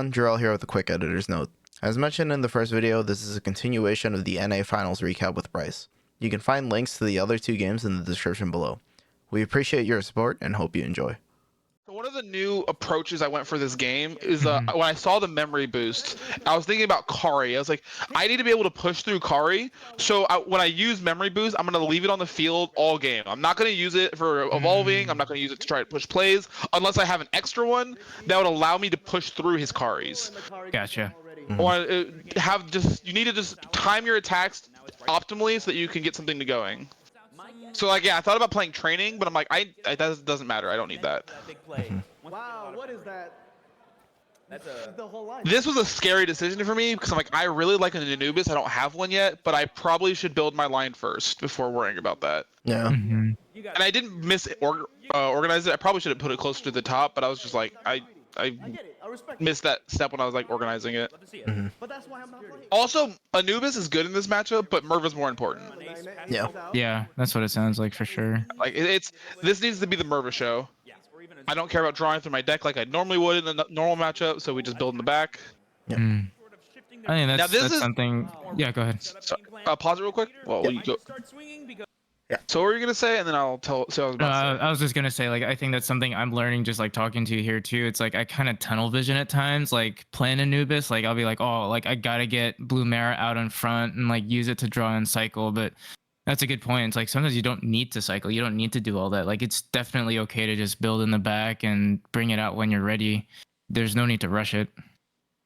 everyone, Jorel here with a quick editor's note. As mentioned in the first video, this is a continuation of the NA Finals recap with Bryce. You can find links to the other two games in the description below. We appreciate your support and hope you enjoy. So one of the new approaches I went for this game is when I saw the memory boost, I was thinking about Kari. I was like, I need to be able to push through Kari. So when I use memory boost, I'm going to leave it on the field all game. I'm not going to use it for evolving. I'm not going to use it to try to push plays unless I have an extra one that would allow me to push through his Karis. Gotcha. Or you need to just time your attacks optimally so that you can get something to going. So like, yeah, I thought about playing training, but I'm like, that doesn't matter. I don't need that. Wow, what is that? That's the whole line. This was a scary decision for me because I'm like, I really like an Anubis. I don't have one yet, but I probably should build my line first before worrying about that. Yeah. And I didn't organize it. I probably should have put it closer to the top, but I was just like, I missed that step when I was like organizing it. But that's why I'm not playing. Also, Anubis is good in this matchup, but Merv is more important. Yeah. Yeah, that's what it sounds like for sure. Like this needs to be the Merva show. I don't care about drawing through my deck like I normally would in a normal matchup, so we just build in the back. Yeah. I mean, that's is something. Yeah, go ahead. So, pause it real quick. Well, you go. So what were you gonna say, and then I'll tell. So I was about to say. I was just gonna say, like, I think that's something I'm learning, just like talking to you here too. It's like I kind of tunnel vision at times, like playing Anubis. Like I'll be like, oh, like I gotta get Blue Mara out in front and like use it to draw and cycle. But that's a good point. It's like sometimes you don't need to cycle. You don't need to do all that. Like it's definitely okay to just build in the back and bring it out when you're ready. There's no need to rush it.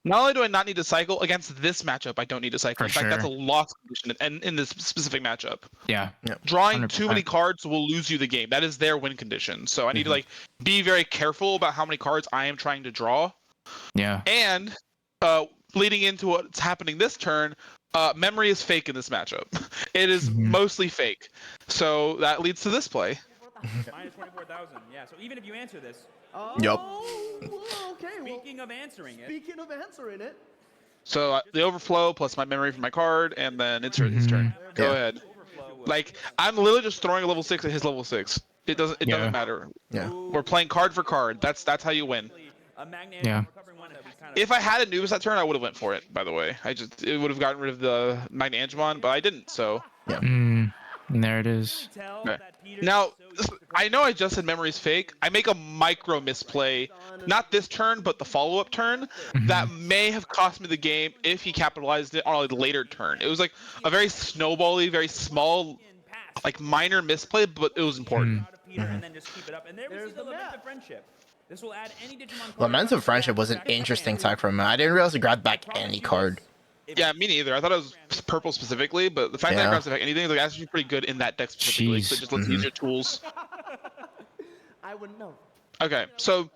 Not only do I not need to cycle against this matchup, I don't need to cycle. For In fact, that's a sure. loss condition, and in this specific matchup, Yeah. drawing too 100%. many cards will lose you the game. That is their win condition. So I need to like be very careful about how many cards I am trying to draw. Yeah. And leading into what's happening this turn, memory is fake in this matchup. It is mostly fake. So that leads to this play. Minus 24,000. Yeah. So even if you answer this. Yup. Okay. Speaking of answering it. Speaking of answering it. So the overflow plus my memory from my card, and then it's his turn. Go ahead. Like I'm literally just throwing a level 6 at his level 6. It doesn't matter. Yeah. We're playing card for card. That's how you win. Yeah. If I had Anubis that turn, I would have went for it. By the way, it would have gotten rid of the Magna Angemon, but I didn't. So Yeah. And there it is. okay. Now I know I just said memory's fake. I make a micro misplay, not this turn, but the follow-up turn that may have cost me the game if he capitalized it on a later turn. It was like a very snowbally, very small, like minor misplay, but it was important. There's the Lament of Friendship. This will add any Digimon Lament of Friendship was an interesting tag from him. I didn't realize he grabbed back any card. Yeah, me neither. I thought it was purple specifically, but the fact that it grabs effect anything is like actually pretty good in that deck specifically. So just let's use your tools. I wouldn't know. Okay, so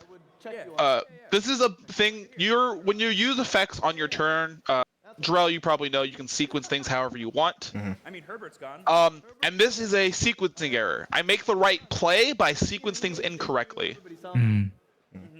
this is a thing. When you use effects on your turn, Jorel, you probably know you can sequence things however you want. I mean, Herbert's gone. And this is a sequencing error. I make the right play, but I sequence things incorrectly.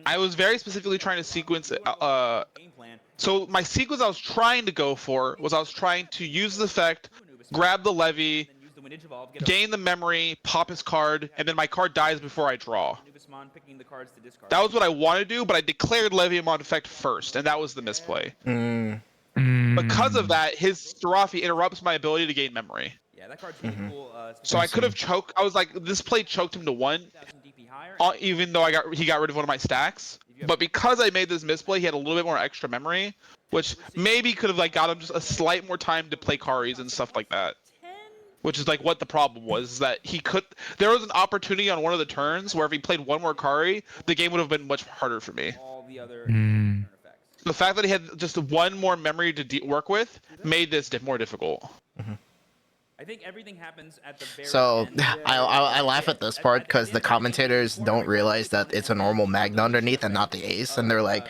I was very specifically trying to sequence it. Game plan. So my sequence I was trying to go for was I was trying to use the effect, grab the levy, Then use the Windage Evolve, get gain the memory, pop his card, and then my card dies before I draw. Anubismon picking the cards to discard. That was what I wanted to do, but I declared Leviamon effect first, and that was the misplay. Because of that, his Serafi interrupts my ability to gain memory. Yeah, that card's really cool. So I could have choked. I was like, this play choked him to 1, 1000 DP higher. even though he got rid of one of my stacks. But because I made this misplay, he had a little bit more extra memory, which maybe could have like got him just a slight more time to play Karis and stuff like that. Which is like what the problem was, is that there was an opportunity on one of the turns where if he played one more Kari, the game would have been much harder for me. All the other turn effects. The fact that he had just one more memory to work with made this more difficult. I think everything happens at the very So end. I laugh at this part because the commentators don't realize that it's a normal Magna underneath and not the ace, and they're like,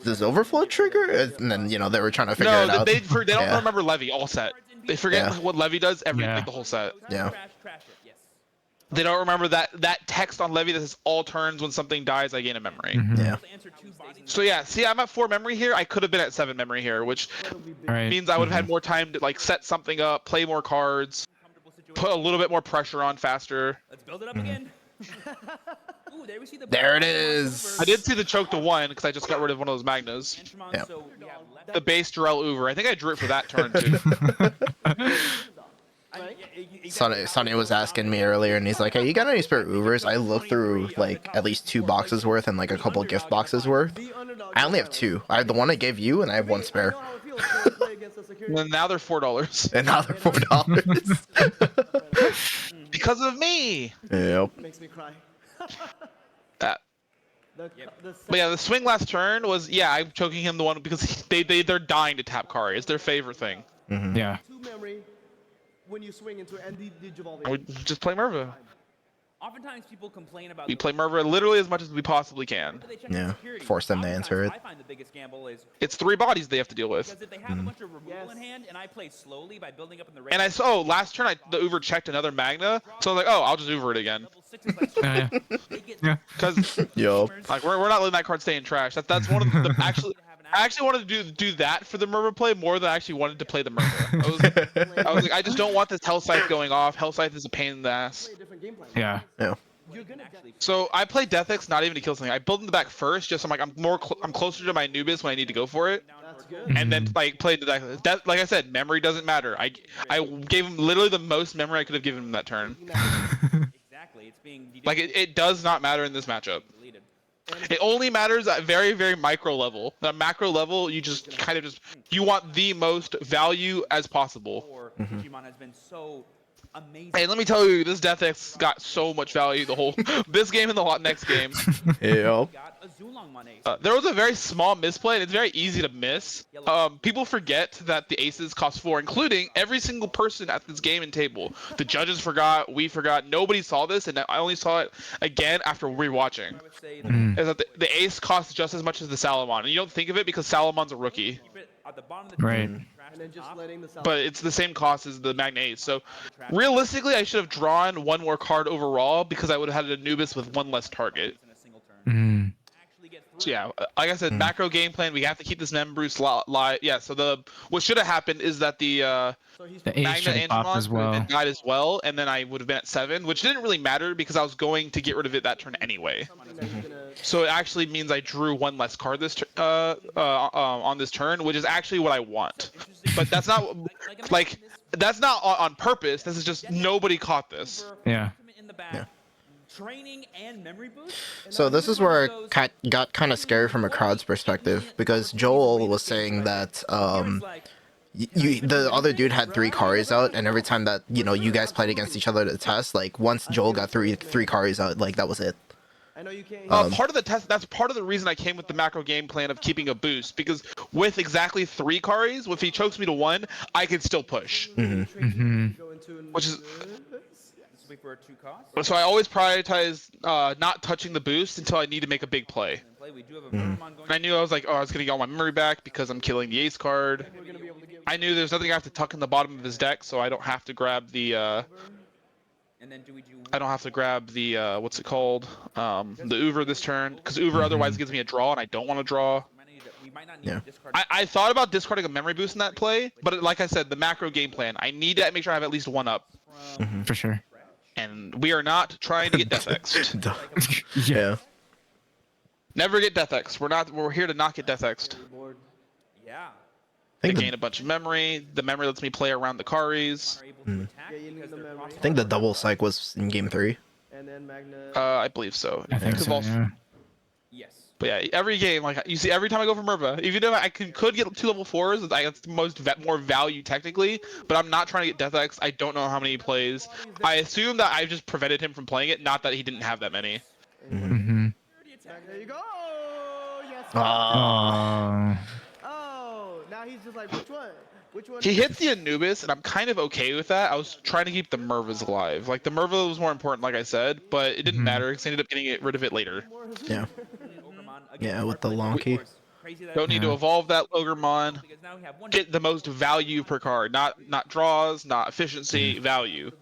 "Does overflow trigger?" And then they were trying to figure it No, out. they don't Yeah. remember Levy all set. They forget what Levy does like the whole set. Yeah. Trash it, yes. They don't remember that text on Levy that says all turns when something dies, I gain a memory. Yeah. To answer Tuesdays in So yeah, see, I'm at 4 memory here. I could have been at 7 memory here, which Right. means I would have had more time to like set something up, play more cards, comfortable put a little bit more pressure on faster. Let's build it up again. Ooh, there we see the There it is. I did see the choke to 1 because I just got rid of one of those Magnas. Yeah. So we have left The base Jorel Uber. I think I drew it for that turn too. Sonny was asking me earlier, and he's like, "Hey, you got any spare Ubers?" I looked through like at least 2 boxes worth and like a couple gift boxes worth. I only have 2. I have the one I gave you, and I have 1 spare. And now they're $4 And now they're $4. because of me. Yep. Makes me cry. That. But yeah, the swing last turn was I'm choking him the one because they're dying to tap Kari. It's their favorite thing. Yeah. Two memory when you swing into ND Digivolve. And we just play Merva. Oftentimes people complain about We play Merva literally as much as we possibly can. Yeah, force them to answer it. I find the biggest gamble is It's 3 bodies they have to deal with. because if they have a bunch of removal in hand and I play slowly by building up in the range. And I saw last turn the Uber checked another Magna, so I was like, oh, I'll just Uber it again. level 6 is like Yeah. they get Yeah. Because Yo. like we're not letting that card stay in trash. That's one of the actually. I actually wanted to do that for the Merva play more than I actually wanted to play the Merva. I was like, I just don't want this Hell Scythe going off. Hell Scythe is a pain in the ass. Yeah. Yeah. You're gonna actually So I play Death X not even to kill something. I build in the back first, just I'm closer to my Anubis when I need to go for it, that's good. and then like play the deck. Like I said, memory doesn't matter. I gave him literally the most memory I could have given him that turn. exactly. It's being Like it does not matter in this matchup. deleted. It only matters at very, very micro level. At macro level, you just kind of you want the most value as possible. Or Digimon has been so amazing. Hey, let me tell you, this Death X got so much value the whole this game and the next game. Yep. Got a Zulong Money. There was a very small misplay, and it's very easy to miss. People forget that the aces cost 4, including every single person at this game and table. The judges forgot, we forgot, nobody saw this, and I only saw it again after rewatching. I would say that Is that the ace costs just as much as the Salamon, and you don't think of it because Salamon's a rookie, keep it at the bottom of the Right. trash And then just top. letting the but it's the same cost as the Magna Ace. So realistically, I should have drawn 1 more card overall because I would have had an Anubis with 1 less target. in a single turn. Mm. Actually get So yeah, like I said, macro game plan. We have to keep this Membruce live. Yeah. So what should have happened is that the so he's The ace Magna should have popped Angemon as would have well. been died as well, and then I would have been at 7, which didn't really matter because I was going to get rid of it that turn anyway. something that he's gonna So it actually means I drew 1 less card this on this turn, which is actually what I want. But that's not like that's not on purpose. This is just nobody caught this. Yeah. in the back. Yeah. Training and memory boost. So this is where it got kind of scary from a crowd's perspective because Joel was saying that the other dude had 3 Karis out, and every time that you guys played against each other to test, like once Joel got three Karis out, like that was it. I know you can't Part of the test. That's part of the reason I came with the macro game plan of keeping a boost because with exactly 3 Karis, if he chokes me to 1, I can still push. go into Which is This will be for a 2 cost. so I always prioritize not touching the boost until I need to make a big play. Play. We do have a Vermon going. And I knew I was like, oh, I was gonna get all my memory back because I'm killing the ace card. we're gonna be able to get I knew there's nothing I have to tuck in the bottom of his deck, so I don't have to grab the And then do we do? I don't have to grab the what's it called? The Uber this turn because Uber otherwise gives me a draw, and I don't want to draw. We might not need Yeah. to discard. I thought about discarding a memory boost in that play, but like I said, the macro game plan. I need to make sure I have at least 1 up, For sure. and we are not trying to get Death X'd. Yeah. Never get Death X'd. We're here to not get Death X'd. board. Yeah. I think gain a bunch of memory. The memory lets me play around the Karis. Are able to attack Yeah, you need because the they're memory. I think the double psych was in game 3. And then Magna. I believe so. I think Because so. also- Yeah. Yes. But yeah, every game, like you see, every time I go for Merva, even if I could get 2 level 4s, that's the most more value technically. But I'm not trying to get Death X. I don't know how many he plays. I assume that I just prevented him from playing it, not that he didn't have that many. Mm-hmm. There you go. Yes. Oh. Oh, now he's just like, which one? Which one? He hits the Anubis, and I'm kind of okay with that. I was trying to keep the Mervas alive. Like the Merva was more important, like I said, but it didn't matter because I ended up getting rid of it later. Yeah. Ogremon, Yeah, again, with the hard long play, key. of course. Crazy that Don't need to evolve that Ogremon. because now we have one. Get the most value per card, not draws, not efficiency, value.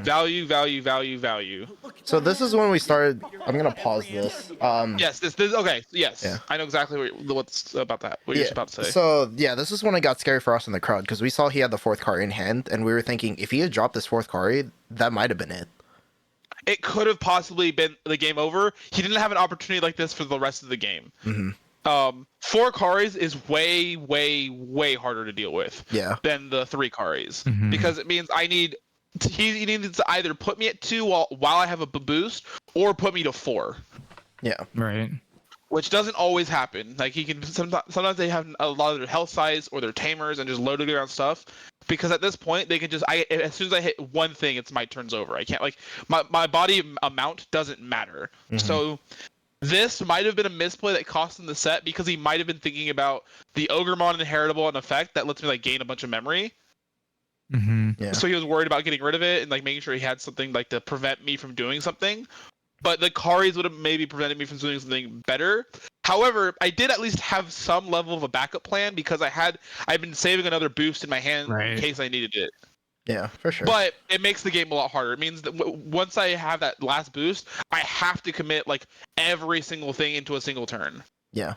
Value, value, value, value. So this is when we started. I'm gonna pause this. Yes, this okay. Yes, Yeah. I know exactly what's about that. What you're about to say. So yeah, this is when it got scary for us in the crowd because we saw he had the 4th card in hand, and we were thinking if he had dropped this 4th card, that might have been it. it could have possibly been the game over. He didn't have an opportunity like this for the rest of the game. 4 Karis is way, way, way harder to deal with than the 3 Karis because it means he needs to either put me at 2 while I have a boost or put me to 4. Yeah. Right. Which doesn't always happen. Like he can sometimes they have a lot of their health size or their tamers and just loaded around stuff. Because at this point they can just as soon as I hit one thing, it's my turn's over. I can't my body amount doesn't matter. So this might have been a misplay that cost him the set because he might have been thinking about the Ogremon inheritable and effect that lets me like gain a bunch of memory. Yeah. So he was worried about getting rid of it and like making sure he had something like to prevent me from doing something. But the Karis would have maybe prevented me from doing something better. However, I did at least have some level of a backup plan because I've been saving another boost in my hand in case I needed it. Yeah, for sure. But it makes the game a lot harder. It means that once I have that last boost, I have to commit like every single thing into a single turn. Yeah.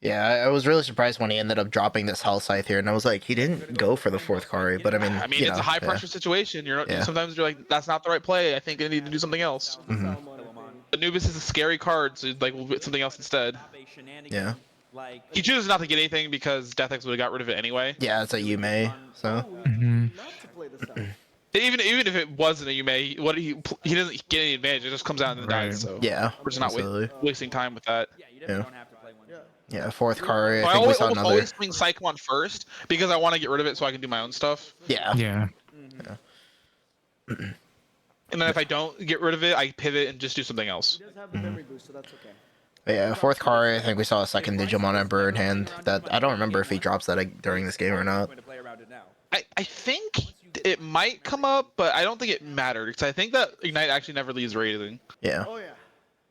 Yeah, I was really surprised when he ended up dropping this Hell Scythe here, and I was like, he didn't go for the 4th Kari, but I mean, it's a high pressure situation. Sometimes you're like, that's not the right play. I think I need to do something else. Anubis is a scary card, so like we'll get something else instead. Yeah. He chooses not to get anything because Death X would have got rid of it anyway. Yeah, it's a Yume, so. Even if it wasn't a Yume, he doesn't get any advantage. It just comes out and then dies. So yeah, we're just not wasting time with that. Yeah, 4th Kari. I always swing Cyclone first because I want to get rid of it so I can do my own stuff. Yeah. Yeah. And then if I don't get rid of it, I pivot and just do something else. He does have the memory boost, so that's okay. But yeah, 4th Kari, I think we saw a second Digimon Emperor in hand. That I don't remember if he drops that during this game or not. I think it might come up, but I don't think it mattered because I think that Ignite actually never leaves rating. Yeah. Oh yeah.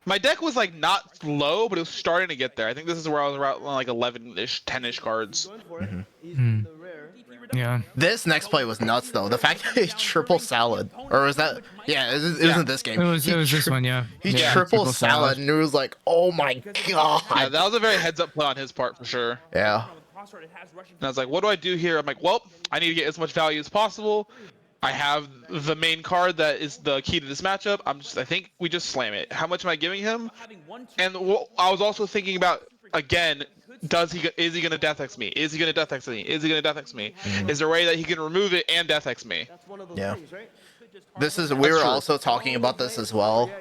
My deck was like not low, but it was starting to get there. I think this is where I was around like 11-ish, 10-ish cards. Going for it. He's in the rare. Yeah. This next play was nuts though. The fact that he triple salad, or was that? Yeah, it wasn't this game. It was this one, yeah. He Yeah, triple salad, and it was like, oh my god. Yeah, that was a very heads-up play on his part for sure. Yeah. And I was like, what do I do here? I'm like, well, I need to get as much value as possible. I have the main card that is the key to this matchup. I think we just slam it. How much am I giving him? And I was also thinking about, again, is he gonna Death X me? Is he gonna Death X me? Is he gonna Death X me? Is there a way that he can remove it and Death X me? That's one of those Yeah. things, right? We were also talking about this as well.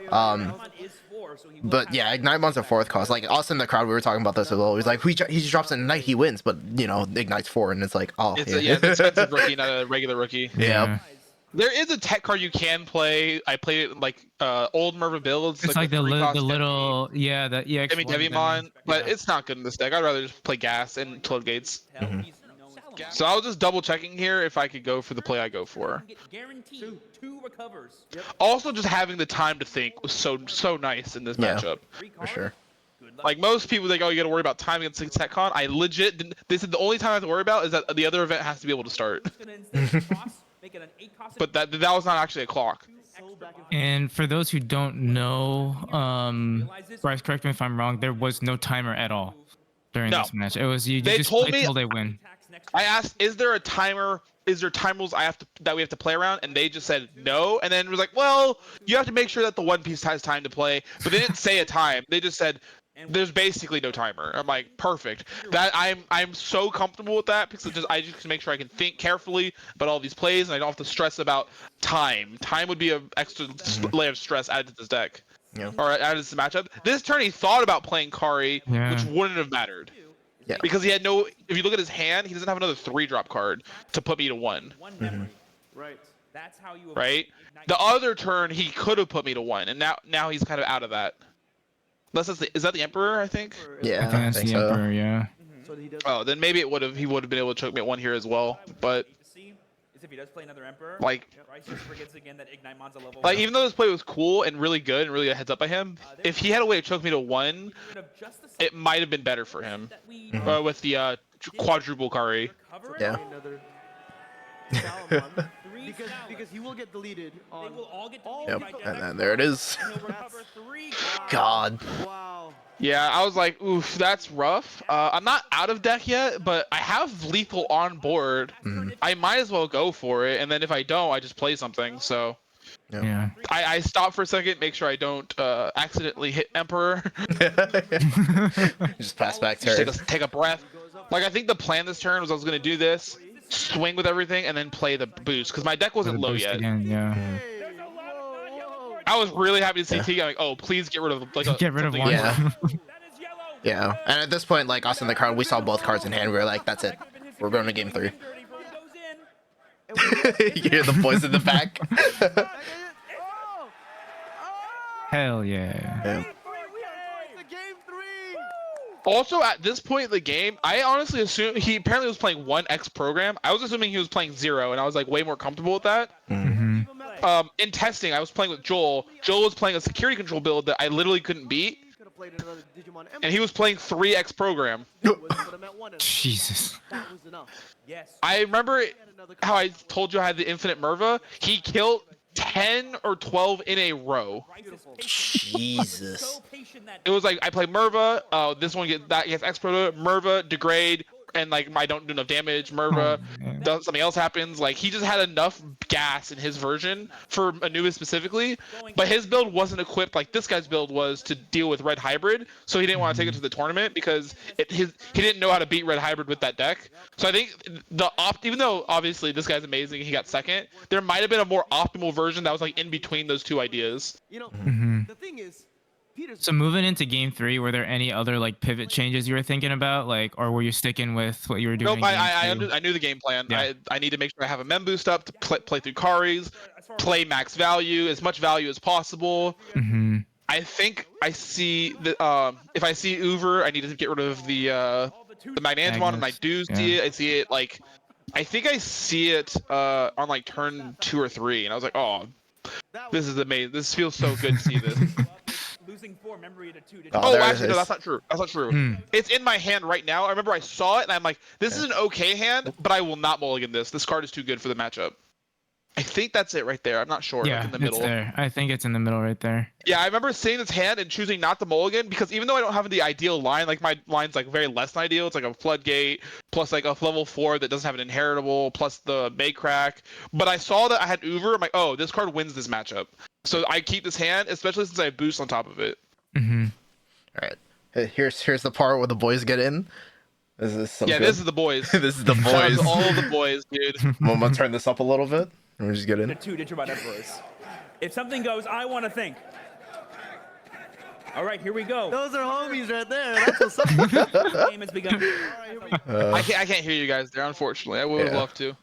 But yeah, Ignitemons a 4th cost. Like us in the crowd, we were talking about this as well. He was like, he just drops in Ignite, he wins, but Ignite's 4, and it's like, oh, It's an expensive rookie, not a regular rookie. Yeah. There is a tech card you can play. I played it like old Merva builds. It's like the little the EX. Devimon, but it's not good in this deck. I'd rather just play Gas and Floodgates. So I was just double checking here if I could go for the play I go for. Guaranteed 2 recovers. Also, just having the time to think was so nice in this matchup. For sure. Like most people, they go, you got to worry about time against TechCon. I legit didn't. They said the only time I have to worry about is that the other event has to be able to start. But that was not actually a clock. And for those who don't know, Bryce, correct me if I'm wrong, there was no timer at all during this match. It was you just play till they win. I asked, is there a timer? Is there time rules that we have to play around? And they just said no. And then it was like, well, you have to make sure that the One Piece has time to play. But they didn't say a time. They just said there's basically no timer. I'm like, perfect. That I'm so comfortable with that because I just can make sure I can think carefully about all these plays and I don't have to stress about time. Time would be an extra layer of stress added to this deck. Yeah. Or added to the matchup. This turn he thought about playing Kari, which wouldn't have mattered. Yeah. Because he had no. If you look at his hand, he doesn't have another 3-drop card to put me to 1. Right. That's how you. Right. The other turn he could have put me to 1, and now he's kind of out of that. Unless is that the Emperor? I think. Yeah. I think that's the Emperor. Yeah. So he does. Oh, then maybe he would have been able to choke me at 1 here as well. But If he does play another Emperor, like, Bryce just forgets again that Ignitemons a level. like even though this play was cool and really good and really a heads up by him, if he had a way to choke me to 1, it might have been better for him. With the quadruple Kari. Yeah. Another Salomon. Because he will get deleted on. They will all get Yep. And then there it is. He'll recover 3. God. Wow. Yeah, I was like, oof, that's rough. I'm not out of deck yet, but I have lethal on board. I might as well go for it, and then if I don't, I just play something. So Yeah. I stop for a second, make sure I don't accidentally hit Emperor. Just pass back Just turn. take a breath. Like, I think the plan this turn was I was going to do this, swing with everything, and then play the boost, because my deck For wasn't the low boost yet. again, yeah. There's a lot of non-yellow cards. I was really happy to see Yeah. T. I'm like, oh, please get rid of like Get rid of something one. Yeah. That is yellow. Yeah. And at this point, like us in the crowd, we saw both cards in hand. We were like, that's it. We're going to game 3. You hear the voice in the back. Hell yeah. Yeah. We are going to game 3. Also, at this point in the game, I honestly assumed he apparently was playing 1X program. I was assuming he was playing 0, and I was like way more comfortable with that. Hmm. In testing, I was playing with Joel. Joel was playing a security control build that I literally couldn't beat, Could have played another Digimon and he was playing 3X program. Jesus. That was enough. Yes. I remember how I told you I had the infinite Merva. He killed 10 or 12 in a row. Jesus. So patient that It was like I play Merva, this one gets X Proto, Merva, degrade, and like I don't do enough damage, Merva, man. something else happens. Like he just had enough gas in his version for Anubis specifically, but his build wasn't equipped like this guy's build was to deal with Red Hybrid, so he didn't want to take it to the tournament because he didn't know how to beat Red Hybrid with that deck. So I think even though obviously this guy's amazing, he got second, there might have been a more optimal version that was like in between those two ideas. You know, Mhm. the thing is, Peter's So moving into game 3, were there any other like pivot changes you were thinking about, like, or were you sticking with what you were doing? Nope, in game 2? I knew the game plan. Yeah. I need to make sure I have a mem boost up to play through Kari's, play max value, as much value as possible. Mhm. I think I see the if I see Uber, I need to get rid of the Magnantimon, and I do see it. I see it like I think I see it on like turn 2 or 3, and I was like, oh, this is amazing. This feels so good to see this. losing 4 memory to 2. Oh, Oh, there it actually, no, is. that's not true. That's not true. Hmm. It's in my hand right now. I remember I saw it, and I'm like, this is an okay hand, but I will not mulligan this. This card is too good for the matchup. I think that's it right there. I'm not sure. Yeah, like in the it's middle. there. I think it's in the middle right there. Yeah, I remember seeing this hand and choosing not to mulligan because even though I don't have the ideal line, like my line's like very less than ideal. It's like a floodgate plus like a level 4 that doesn't have an inheritable plus the May crack. But I saw that I had Uber. I'm like, oh, this card wins this matchup. So I keep this hand, especially since I have boost on top of it. Mm-hmm. All right. Here's the part where the boys get in. Is this some Yeah, good? this is the boys. This is the Shout out boys. to all the boys, dude. I'm gonna turn this up a little bit. Let me just get The in. 2 Digimon Emperors. If something goes, I want to think. All right, here we go. those are homies right there. That's what's up. The game has begun. I can't hear you guys there, unfortunately. I would have Yeah. loved to.